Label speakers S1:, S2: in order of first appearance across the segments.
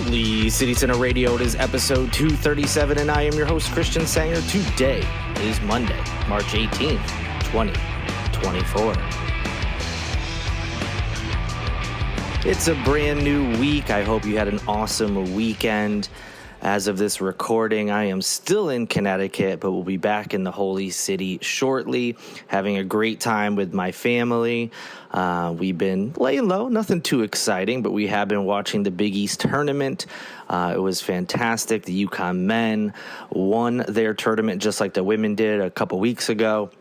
S1: Holy City Center Radio. It is episode 237, and I am your host, Christian Sanger. Today is Monday, March 18th, 2024. It's a brand new week. I hope you had an awesome weekend. As of this recording, I am still in Connecticut, but we'll be back in the Holy City shortly, having a great time with my family. We've been laying low, nothing too exciting, but we have been watching the Big East tournament. It was fantastic. The UConn men won their tournament just like the women did a couple weeks ago.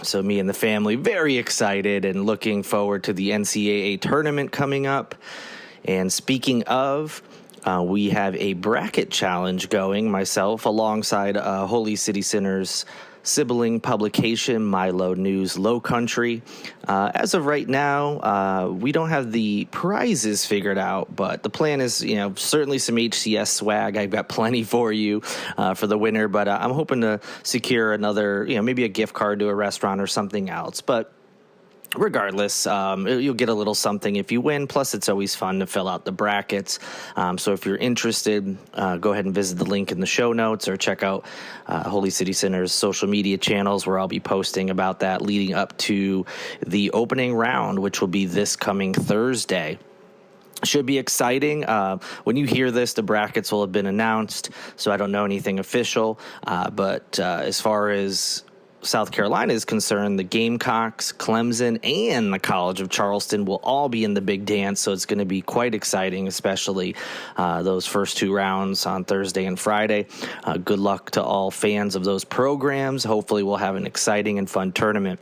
S1: So me and the family very excited and looking forward to the NCAA tournament coming up. And speaking of, we have a bracket challenge going, myself, alongside Holy City Center's sibling publication, Milo News Low Country. As of right now, we don't have the prizes figured out, but the plan is, certainly some HCS swag. I've got plenty for you for the winner, but I'm hoping to secure another, maybe a gift card to a restaurant or something else. But regardless, you'll get a little something if you win. Plus, it's always fun to fill out the brackets. So if you're interested, go ahead and visit the link in the show notes or check out Holy City Center's social media channels where I'll be posting about that leading up to the opening round, which will be this coming Thursday. Should be exciting. When you hear this, the brackets will have been announced, so I don't know anything official. But as far as South Carolina is concerned, the Gamecocks, Clemson, and the College of Charleston will all be in the big dance, so it's going to be quite exciting, especially those first two rounds on Thursday and Friday. Good luck to all fans of those programs. Hopefully we'll have an exciting and fun tournament.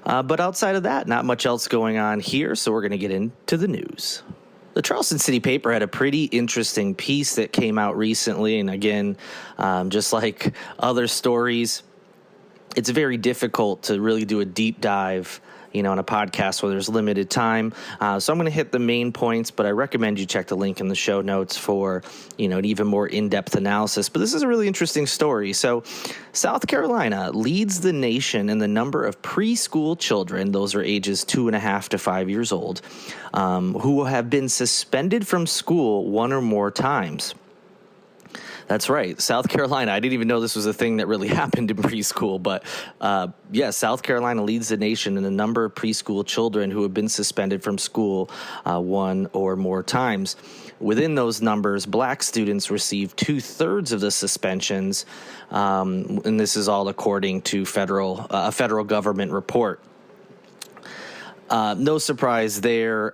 S1: But outside of that, not much else going on here, so we're going to get into the news. The Charleston City Paper had a pretty interesting piece that came out recently, and again, just like other stories, it's very difficult to really do a deep dive, on a podcast where there's limited time. So I'm going to hit the main points, but I recommend you check the link in the show notes for, an even more in-depth analysis. But this is a really interesting story. So South Carolina leads the nation in the number of preschool children, those are ages 2.5 to 5 years old, who have been suspended from school one or more times. That's right. South Carolina. I didn't even know this was a thing that really happened in preschool. But, South Carolina leads the nation in the number of preschool children who have been suspended from school one or more times. Within those numbers, black students received 2/3 of the suspensions. And this is all according to a federal government report. No surprise there,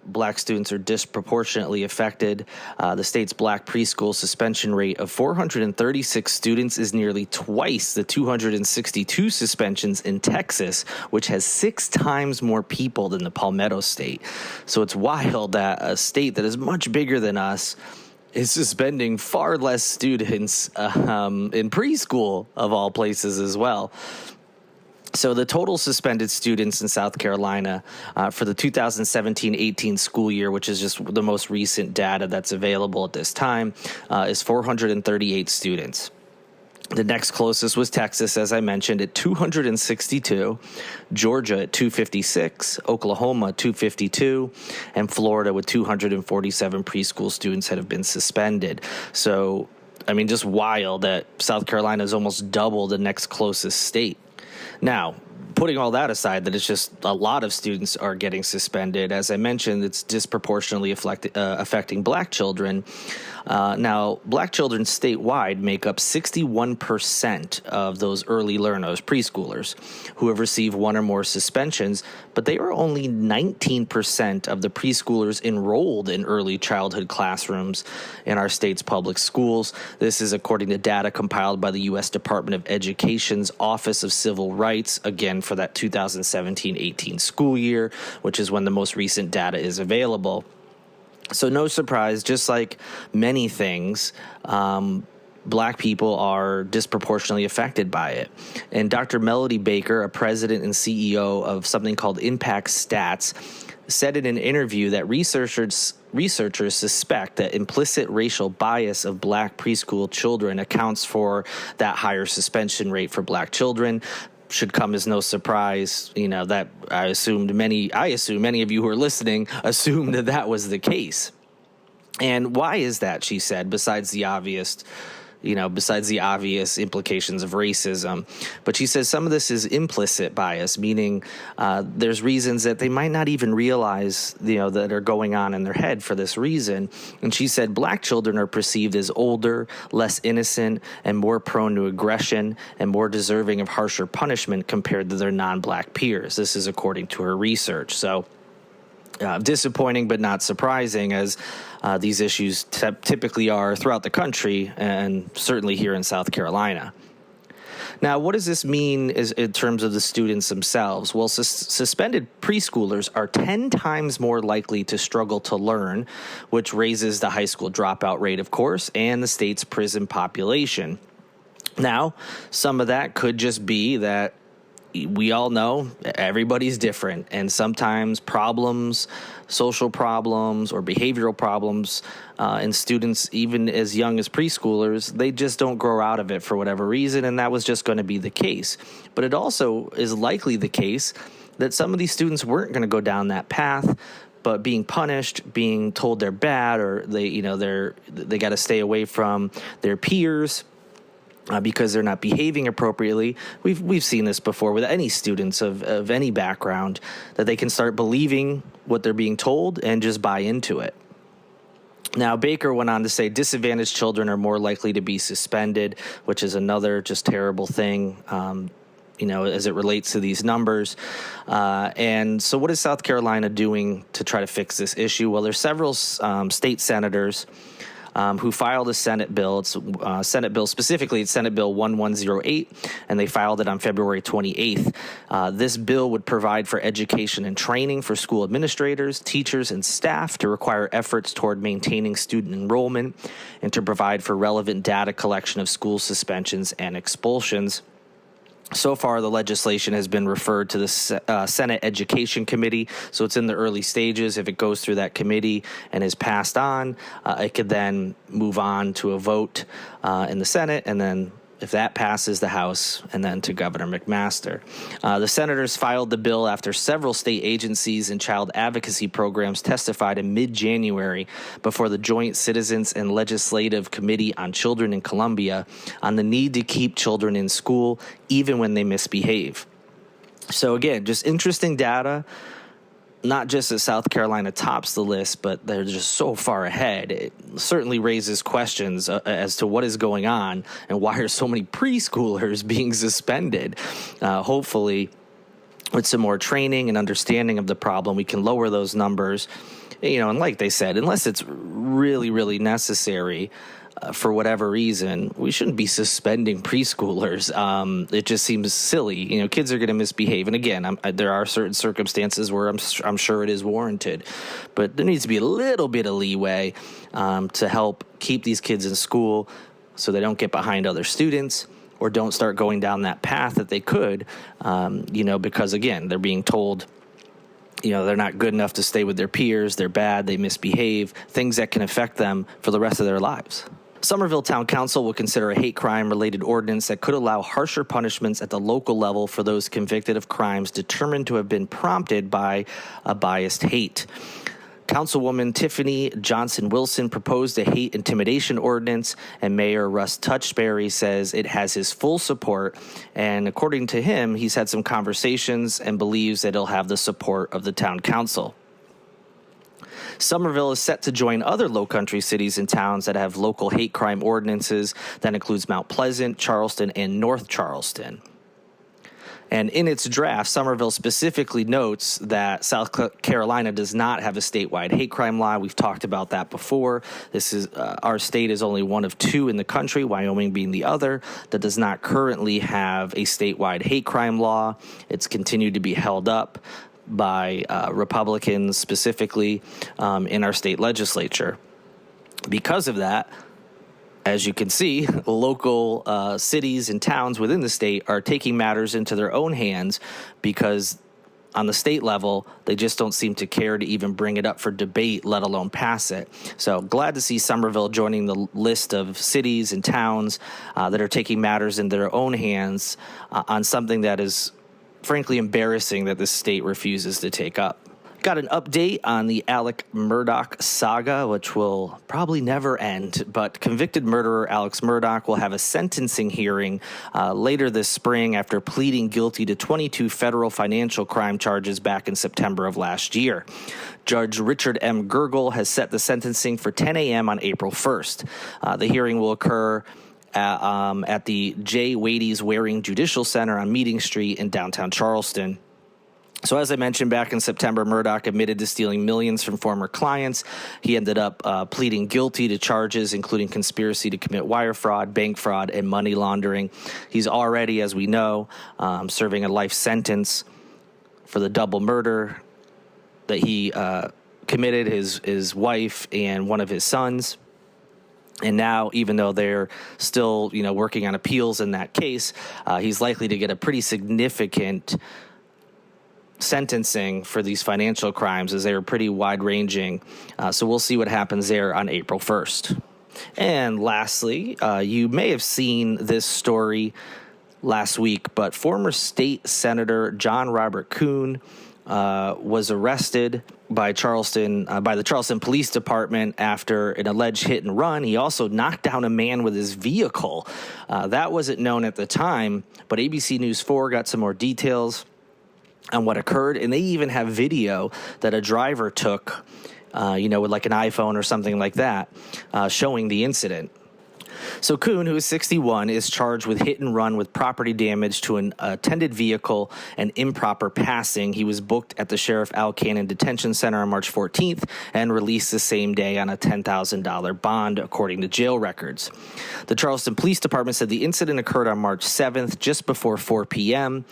S1: black students are disproportionately affected. The state's black preschool suspension rate of 436 students is nearly twice the 262 suspensions in Texas, which has 6 times more people than the Palmetto State. So it's wild that a state that is much bigger than us is suspending far less students in preschool, of all places, as well. So the total suspended students in South Carolina for the 2017-18 school year, which is just the most recent data that's available at this time, is 438 students. The next closest was Texas, as I mentioned, at 262, Georgia at 256, Oklahoma 252, and Florida with 247 preschool students that have been suspended. So, just wild that South Carolina is almost double the next closest state. Now, putting all that aside, that it's just a lot of students are getting suspended. As I mentioned, it's disproportionately affecting black children. Now, black children statewide make up 61% of those early learners, preschoolers, who have received one or more suspensions, but they are only 19% of the preschoolers enrolled in early childhood classrooms in our state's public schools. This is according to data compiled by the U.S. Department of Education's Office of Civil Rights, again for that 2017-18 school year, which is when the most recent data is available. So no surprise, just like many things, black people are disproportionately affected by it. And Dr. Melody Baker, a president and CEO of something called Impact Stats, said in an interview that researchers suspect that implicit racial bias of black preschool children accounts for that higher suspension rate for black children. Should come as no surprise, that I assume many of you who are listening assumed that was the case. And why is that, she said, besides the obvious implications of racism? But she says some of this is implicit bias, meaning there's reasons that they might not even realize, that are going on in their head for this reason. And she said black children are perceived as older, less innocent, and more prone to aggression and more deserving of harsher punishment compared to their non-black peers. This is according to her research. So disappointing, but not surprising, as these issues typically are throughout the country, and certainly here in South Carolina. Now, what does this mean in terms of the students themselves? Well, suspended preschoolers are 10 times more likely to struggle to learn, which raises the high school dropout rate, of course, and the state's prison population. Now, some of that could just be that we all know everybody's different, and sometimes social problems or behavioral problems in students, even as young as preschoolers, they just don't grow out of it for whatever reason, and that was just going to be the case. But it also is likely the case that some of these students weren't going to go down that path, but being punished, being told they're bad, or they got to stay away from their peers because they're not behaving appropriately. We've seen this before with any students of any background, that they can start believing what they're being told and just buy into it. Now, Baker went on to say disadvantaged children are more likely to be suspended, which is another just terrible thing, as it relates to these numbers. And so what is South Carolina doing to try to fix this issue? Well, there's several state senators who filed a Senate bill. It's Senate bill, specifically it's Senate Bill 1108, and they filed it on February 28th. This bill would provide for education and training for school administrators, teachers, and staff to require efforts toward maintaining student enrollment and to provide for relevant data collection of school suspensions and expulsions. So far, the legislation has been referred to the Senate Education Committee, so it's in the early stages. If it goes through that committee and is passed on, it could then move on to a vote in the Senate, and then if that passes, the House, and then to Governor McMaster. The senators filed the bill after several state agencies and child advocacy programs testified in mid-January before the Joint Citizens and Legislative Committee on Children in Columbia on the need to keep children in school even when they misbehave. So again, just interesting data. Not just that South Carolina tops the list, but they're just so far ahead. It certainly raises questions as to what is going on and why are so many preschoolers being suspended. Hopefully, with some more training and understanding of the problem, we can lower those numbers. And like they said, unless it's really, really necessary, for whatever reason, we shouldn't be suspending preschoolers. It just seems silly. Kids are going to misbehave. And again, there are certain circumstances where I'm sure it is warranted. But there needs to be a little bit of leeway to help keep these kids in school so they don't get behind other students or don't start going down that path that they could, because, again, they're being told they're not good enough to stay with their peers, they're bad, they misbehave, things that can affect them for the rest of their lives. Summerville Town Council will consider a hate crime-related ordinance that could allow harsher punishments at the local level for those convicted of crimes determined to have been prompted by a biased hate. Councilwoman Tiffany Johnson-Wilson proposed a hate intimidation ordinance, and Mayor Russ Touchberry says it has his full support. And according to him, he's had some conversations and believes that it'll have the support of the town council. Summerville is set to join other Lowcountry cities and towns that have local hate crime ordinances. That includes Mount Pleasant, Charleston, and North Charleston. And in its draft, Summerville specifically notes that South Carolina does not have a statewide hate crime law. We've talked about that before. Our state is only one of two in the country, Wyoming being the other, that does not currently have a statewide hate crime law. It's continued to be held up by Republicans specifically in our state legislature. Because of that, as you can see, local cities and towns within the state are taking matters into their own hands because on the state level, they just don't seem to care to even bring it up for debate, let alone pass it. So glad to see Summerville joining the list of cities and towns that are taking matters in their own hands on something that is frankly embarrassing that the state refuses to take up. Got an update on the Alec Murdaugh saga, which will probably never end, but convicted murderer Alex Murdaugh will have a sentencing hearing later this spring after pleading guilty to 22 federal financial crime charges back in September of last year. Judge Richard M. Gergel has set the sentencing for 10 a.m. on April 1st. The hearing will occur at the J. Wade's Waring Judicial Center on Meeting Street in downtown Charleston. So as I mentioned, back in September, Murdaugh admitted to stealing millions from former clients. He ended up pleading guilty to charges including conspiracy to commit wire fraud, bank fraud, and money laundering. He's already, as we know, serving a life sentence for the double murder that he committed his wife and one of his sons. And now, even though they're still, working on appeals in that case, he's likely to get a pretty significant sentencing for these financial crimes, as they are pretty wide-ranging. So we'll see what happens there on April 1st. And lastly, you may have seen this story last week, but former state senator John Robert Kuhn was arrested by the Charleston Police Department after an alleged hit and run. He also knocked down a man with his vehicle. That wasn't known at the time, but ABC News 4 got some more details on what occurred, and they even have video that a driver took, with like an iPhone or something like that, showing the incident. So Kuhn, who is 61, is charged with hit and run with property damage to an attended vehicle and improper passing. He was booked at the Sheriff Al Cannon Detention Center on March 14th and released the same day on a $10,000 bond, according to jail records. The Charleston Police Department said the incident occurred on March 7th, just before 4 p.m.,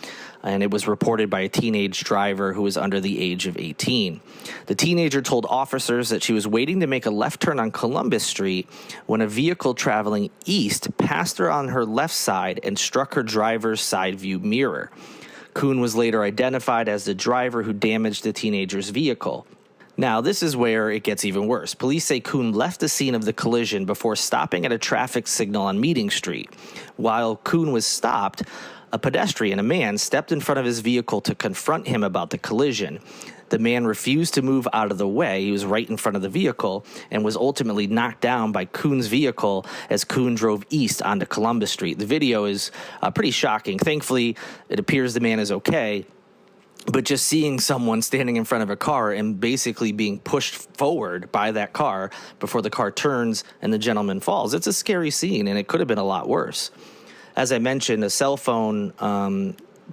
S1: and it was reported by a teenage driver who was under the age of 18. The teenager told officers that she was waiting to make a left turn on Columbus Street when a vehicle traveling east passed her on her left side and struck her driver's side view mirror. Kuhn was later identified as the driver who damaged the teenager's vehicle. Now, this is where it gets even worse. Police say Kuhn left the scene of the collision before stopping at a traffic signal on Meeting Street. While Kuhn was stopped, a pedestrian, a man, stepped in front of his vehicle to confront him about the collision. The man refused to move out of the way. He was right in front of the vehicle and was ultimately knocked down by Kuhn's vehicle as Kuhn drove east onto Columbus Street. The video is pretty shocking. Thankfully, it appears the man is okay. But just seeing someone standing in front of a car and basically being pushed forward by that car before the car turns and the gentleman falls, it's a scary scene, and it could have been a lot worse. As I mentioned, a cell phone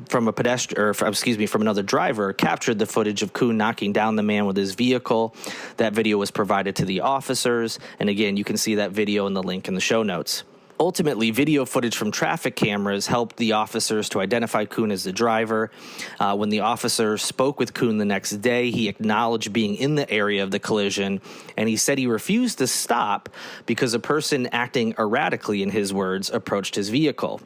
S1: from another driver captured the footage of Kuhn knocking down the man with his vehicle. That video was provided to the officers, and again, you can see that video in the link in the show notes. Ultimately, video footage from traffic cameras helped the officers to identify Kuhn as the driver. When the officer spoke with Kuhn the next day, he acknowledged being in the area of the collision, and he said he refused to stop because a person acting erratically, in his words, approached his vehicle.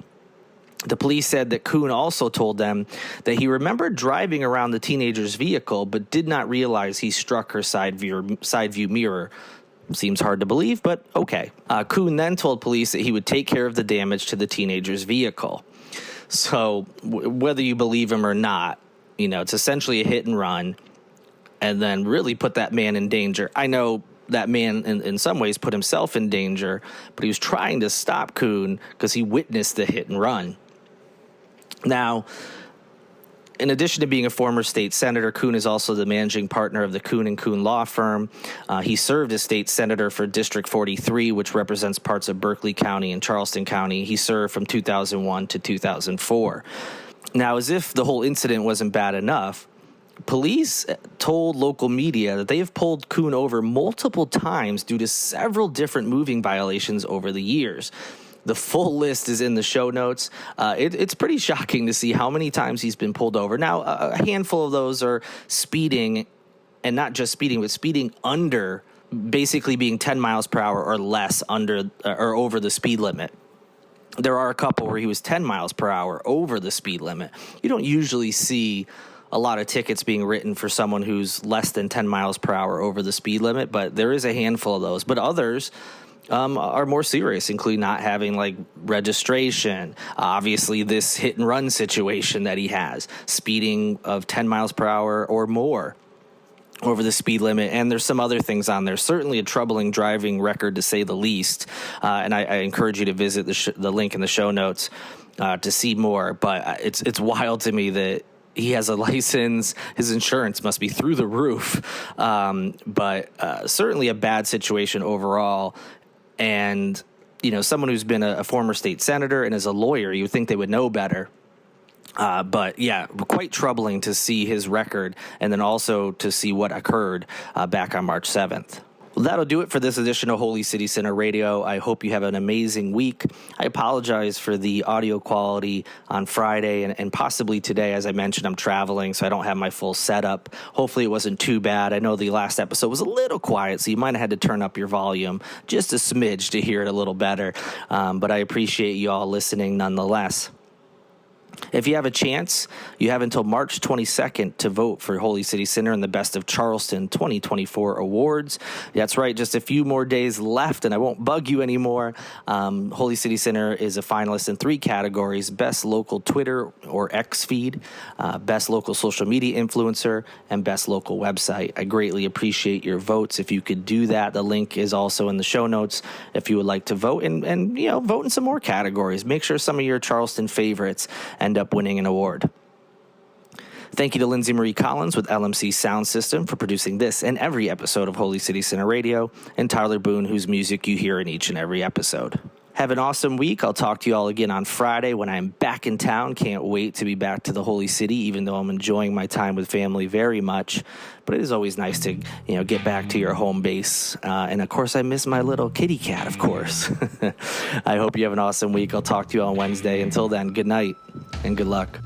S1: The police said that Kuhn also told them that he remembered driving around the teenager's vehicle, but did not realize he struck her side view mirror. Seems hard to believe, but okay. Kuhn then told police that he would take care of the damage to the teenager's vehicle. So whether you believe him or not, it's essentially a hit and run and then really put that man in danger. I know that man in some ways put himself in danger, but he was trying to stop Kuhn because he witnessed the hit and run. Now, in addition to being a former state senator, Kuhn is also the managing partner of the Kuhn & Kuhn law firm. He served as state senator for District 43, which represents parts of Berkeley County and Charleston County. He served from 2001 to 2004. Now, as if the whole incident wasn't bad enough, police told local media that they have pulled Kuhn over multiple times due to several different moving violations over the years. The full list is in the show notes. It's pretty shocking to see how many times he's been pulled over. Now, a handful of those are speeding, and not just speeding, but speeding under, basically being 10 miles per hour or less under or over the speed limit. There are a couple where he was 10 miles per hour over the speed limit. You don't usually see a lot of tickets being written for someone who's less than 10 miles per hour over the speed limit, but there is a handful of those. But others are more serious, including not having registration. Obviously, this hit and run situation that he has, speeding of 10 miles per hour or more. over the speed limit, and there's some other things on there. Certainly a troubling driving record, to say the least. And I encourage you to visit the link in the show notes to see more. But it's wild to me that he has a license. His insurance must be through the roof. But certainly a bad situation overall. And, someone who's been a former state senator and is a lawyer, you would think they would know better. But yeah, quite troubling to see his record, and then also to see what occurred back on March 7th. Well, that'll do it for this edition of Holy City Center Radio. I hope you have an amazing week. I apologize for the audio quality on Friday and possibly today. As I mentioned, I'm traveling, so I don't have my full setup. Hopefully it wasn't too bad. I know the last episode was a little quiet, so you might have had to turn up your volume just a smidge to hear it a little better. But I appreciate you all listening nonetheless. If you have a chance, you have until March 22nd to vote for Holy City Center in the Best of Charleston 2024 awards. That's right, just a few more days left, and I won't bug you anymore. Holy City Center is a finalist in 3 categories: Best Local Twitter or X Feed, Best Local Social Media Influencer, and Best Local Website. I greatly appreciate your votes. If you could do that, the link is also in the show notes if you would like to vote, and vote in some more categories. Make sure some of your Charleston favorites end up winning an award. Thank you to Lindsay Marie Collins with LMC Soundsystem for producing this and every episode of Holy City Center Radio, and Tyler Boone, whose music you hear in each and every episode. Have an awesome week. I'll talk to you all again on Friday when I'm back in town. Can't wait to be back to the Holy City, even though I'm enjoying my time with family very much. But it is always nice to, get back to your home base. And of course, I miss my little kitty cat, of course. I hope you have an awesome week. I'll talk to you on Wednesday. Until then, good night and good luck.